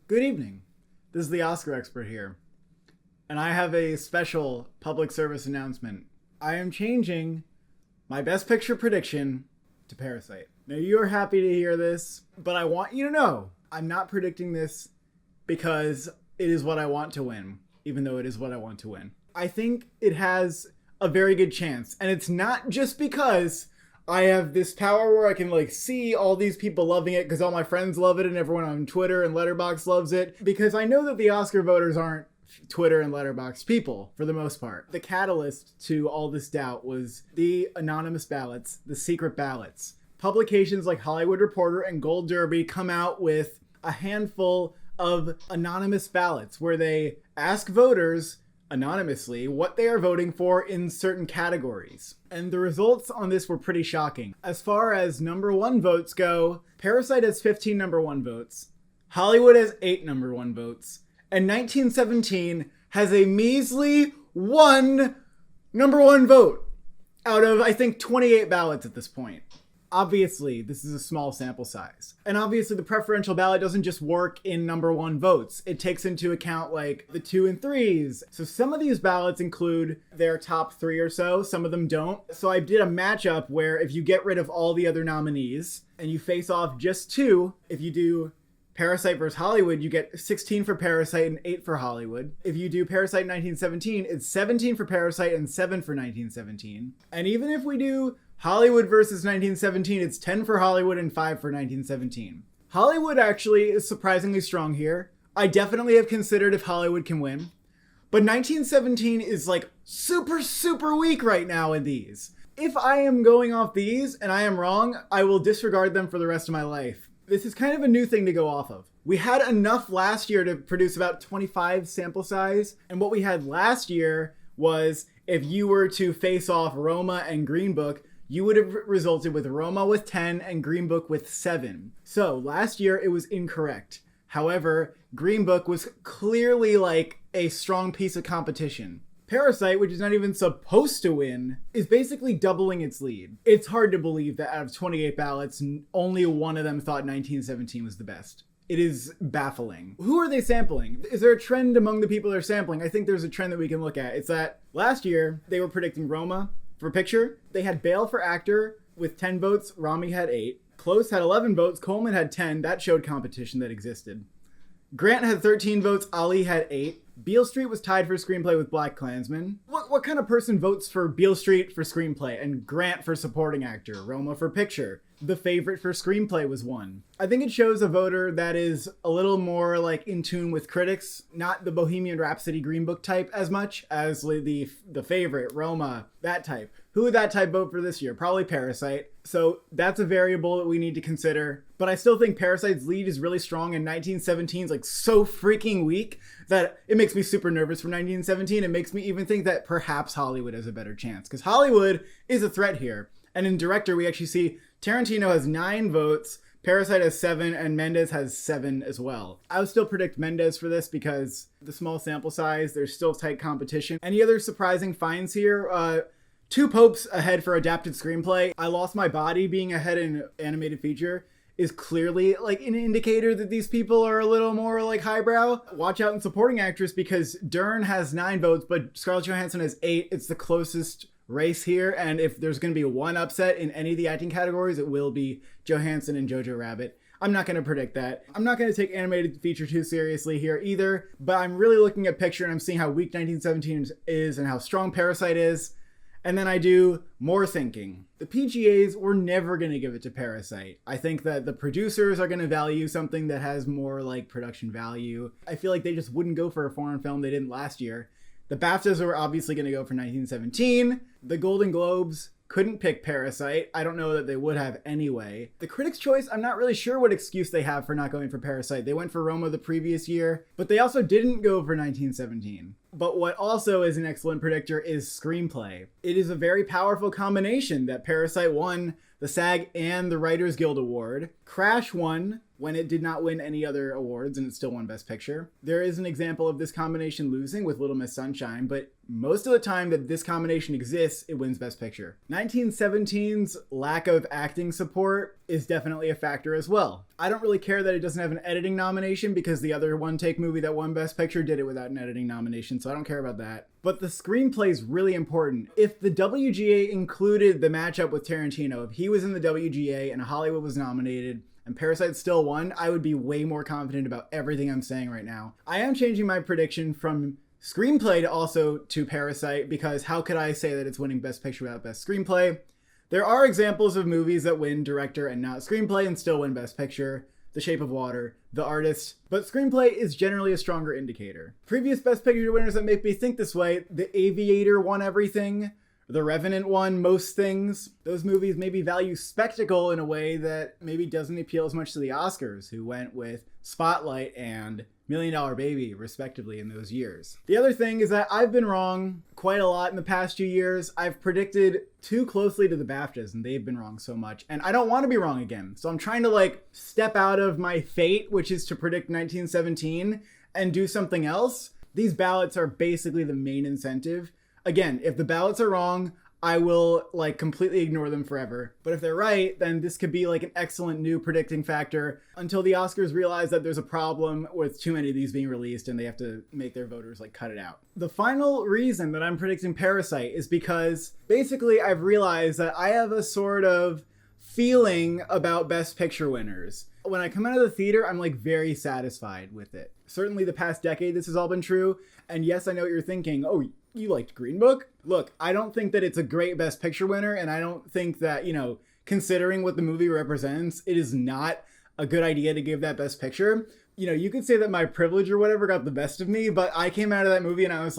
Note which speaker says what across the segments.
Speaker 1: Good evening. This is the Oscar expert here, and I have a special public service announcement. I am changing my Best Picture prediction to Parasite. Now, you're happy to hear this, but I want you to know I'm not predicting this because it is what I want to win, even though it is what I want to win. I think it has a very good chance, and it's not just because I have this power where I can see all these people loving it because all my friends love it and everyone on Twitter and Letterboxd loves it, because I know that the Oscar voters aren't Twitter and Letterboxd people for the most part. The catalyst to all this doubt was the anonymous ballots, the secret ballots. Publications like Hollywood Reporter and Gold Derby come out with a handful of anonymous ballots where they ask voters anonymously what they are voting for in certain categories. And the results on this were pretty shocking. As far as number one votes go, Parasite has 15 number one votes, Hollywood has 8 number one votes, and 1917 has a measly 1 number one vote out of, I think, 28 ballots at this point. Obviously, this is a small sample size. And obviously, the preferential ballot doesn't just work in number one votes. It takes into account the 2 and 3s. So some of these ballots include their top 3 or so. Some of them don't. So I did a matchup where if you get rid of all the other nominees and you face off just 2, if you do Parasite versus Hollywood, you get 16 for Parasite and 8 for Hollywood. If you do Parasite 1917, it's 17 for Parasite and 7 for 1917. And even if we do Hollywood versus 1917, it's 10 for Hollywood and 5 for 1917. Hollywood actually is surprisingly strong here. I definitely have considered if Hollywood can win. But 1917 is super weak right now in these. If I am going off these and I am wrong, I will disregard them for the rest of my life. This is kind of a new thing to go off of. We had enough last year to produce about 25 sample size. And what we had last year was if you were to face off Roma and Green Book, you would have resulted with Roma with 10 and Green Book with 7. So last year it was incorrect. However, Green Book was clearly a strong piece of competition. Parasite, which is not even supposed to win, is basically doubling its lead. It's hard to believe that out of 28 ballots, only one of them thought 1917 was the best. It is baffling. Who are they sampling? Is there a trend among the people they're sampling? I think there's a trend that we can look at. It's that last year they were predicting Roma for picture. They had Bale for actor with 10 votes. Rami had 8. Close had 11 votes. Coleman had 10. That showed competition that existed. Grant had 13 votes. Ali had 8. Beale Street was tied for screenplay with BlacKkKlansman. What kind of person votes for Beale Street for screenplay and Grant for supporting actor, Roma for picture? The favorite for screenplay was 1. I think it shows a voter that is a little more in tune with critics, not the Bohemian Rhapsody Green Book type as much as the favorite, Roma, that type. Who would that type vote for this year? Probably Parasite. So that's a variable that we need to consider. But I still think Parasite's lead is really strong, and 1917's so freaking weak that it makes me super nervous for 1917. It makes me even think that perhaps Hollywood has a better chance, because Hollywood is a threat here. And in director, we actually see Tarantino has 9 votes, Parasite has 7, and Mendes has 7 as well. I would still predict Mendes for this because the small sample size, there's still tight competition. Any other surprising finds here? 2 Popes ahead for adapted screenplay. I Lost My Body being ahead in animated feature is clearly an indicator that these people are a little more highbrow. Watch out in supporting actress because Dern has 9 votes, but Scarlett Johansson has 8. It's the closest race here, and if there's going to be one upset in any of the acting categories, it will be Johansson and Jojo Rabbit. I'm not going to predict that. I'm not going to take animated feature too seriously here either, but I'm really looking at picture and I'm seeing how weak 1917 is and how strong Parasite is. And then I do more thinking. The PGAs were never going to give it to Parasite. I think that the producers are going to value something that has more production value. I feel like they just wouldn't go for a foreign film. They didn't last year. The BAFTAs were obviously going to go for 1917. The Golden Globes couldn't pick Parasite. I don't know that they would have anyway. The Critics' Choice, I'm not really sure what excuse they have for not going for Parasite. They went for Roma the previous year, but they also didn't go for 1917. But what also is an excellent predictor is screenplay. It is a very powerful combination that Parasite won the SAG and the Writers Guild Award. Crash won when it did not win any other awards and it still won Best Picture. There is an example of this combination losing with Little Miss Sunshine, but most of the time that this combination exists, it wins Best Picture. 1917's lack of acting support is definitely a factor as well. I don't really care that it doesn't have an editing nomination because the other one-take movie that won Best Picture did it without an editing nomination, so I don't care about that. But the screenplay is really important. If the WGA included the matchup with Tarantino, if he was in the WGA and Hollywood was nominated, and Parasite still won, I would be way more confident about everything I'm saying right now. I am changing my prediction from screenplay to also to Parasite because how could I say that it's winning Best Picture without Best Screenplay? There are examples of movies that win director and not screenplay and still win Best Picture. The Shape of Water, The Artist, but screenplay is generally a stronger indicator. Previous Best Picture winners that make me think this way, The Aviator won everything. The Revenant won most things. Those movies maybe value spectacle in a way that maybe doesn't appeal as much to the Oscars, who went with Spotlight and Million Dollar Baby, respectively, in those years. The other thing is that I've been wrong quite a lot in the past few years. I've predicted too closely to the BAFTAs, and they've been wrong so much. And I don't want to be wrong again. So I'm trying to, step out of my fate, which is to predict 1917, and do something else. These ballots are basically the main incentive. Again, if the ballots are wrong, I will completely ignore them forever. But if they're right, then this could be an excellent new predicting factor until the Oscars realize that there's a problem with too many of these being released and they have to make their voters cut it out. The final reason that I'm predicting Parasite is because basically I've realized that I have a sort of feeling about Best Picture winners. When I come out of the theater, I'm very satisfied with it. Certainly the past decade, this has all been true. And yes, I know what you're thinking. Oh, you liked Green Book? Look, I don't think that it's a great Best Picture winner. And I don't think that, considering what the movie represents, it is not a good idea to give that Best Picture. You could say that my privilege or whatever got the best of me, but I came out of that movie and I was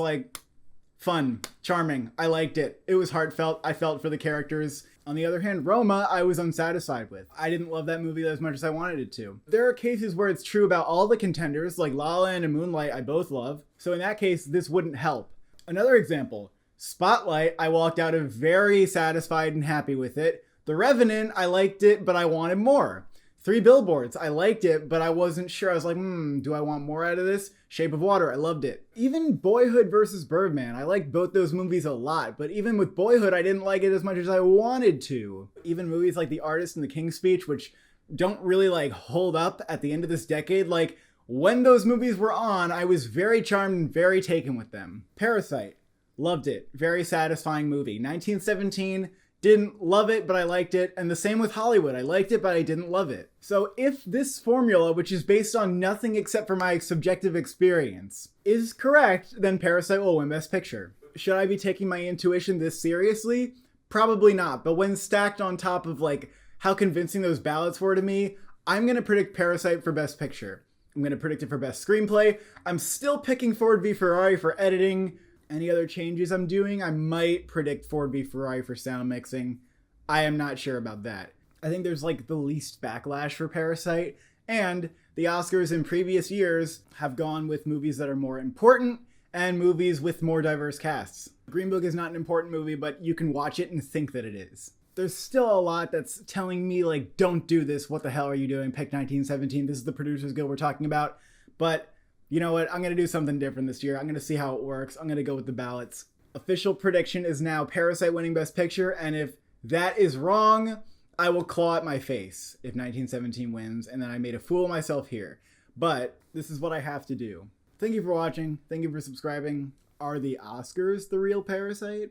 Speaker 1: fun, charming. I liked it. It was heartfelt. I felt for the characters. On the other hand, Roma, I was unsatisfied with. I didn't love that movie as much as I wanted it to. There are cases where it's true about all the contenders, like La La Land and Moonlight, I both love. So in that case, this wouldn't help. Another example, Spotlight, I walked out of very satisfied and happy with it. The Revenant, I liked it, but I wanted more. 3 Billboards, I liked it, but I wasn't sure. I was do I want more out of this? Shape of Water, I loved it. Even Boyhood versus Birdman, I liked both those movies a lot, but even with Boyhood, I didn't like it as much as I wanted to. Even movies like The Artist and The King's Speech, which don't really hold up at the end of this decade, when those movies were on, I was very charmed and very taken with them. Parasite, loved it. Very satisfying movie. 1917, didn't love it, but I liked it. And the same with Hollywood. I liked it, but I didn't love it. So if this formula, which is based on nothing except for my subjective experience, is correct, then Parasite will win Best Picture. Should I be taking my intuition this seriously? Probably not. But when stacked on top of how convincing those ballots were to me, I'm going to predict Parasite for Best Picture. I'm going to predict it for Best Screenplay. I'm still picking Ford v Ferrari for editing. Any other changes I'm doing, I might predict Ford v Ferrari for sound mixing. I am not sure about that. I think there's the least backlash for Parasite, and the Oscars in previous years have gone with movies that are more important and movies with more diverse casts. Green Book is not an important movie, but you can watch it and think that it is. There's still a lot that's telling me don't do this. What the hell are you doing? Pick 1917. This is the Producers Guild we're talking about. But you know what? I'm going to do something different this year. I'm going to see how it works. I'm going to go with the ballots. Official prediction is now Parasite winning Best Picture. And if that is wrong, I will claw at my face if 1917 wins. And then I made a fool of myself here. But this is what I have to do. Thank you for watching. Thank you for subscribing. Are the Oscars the real Parasite?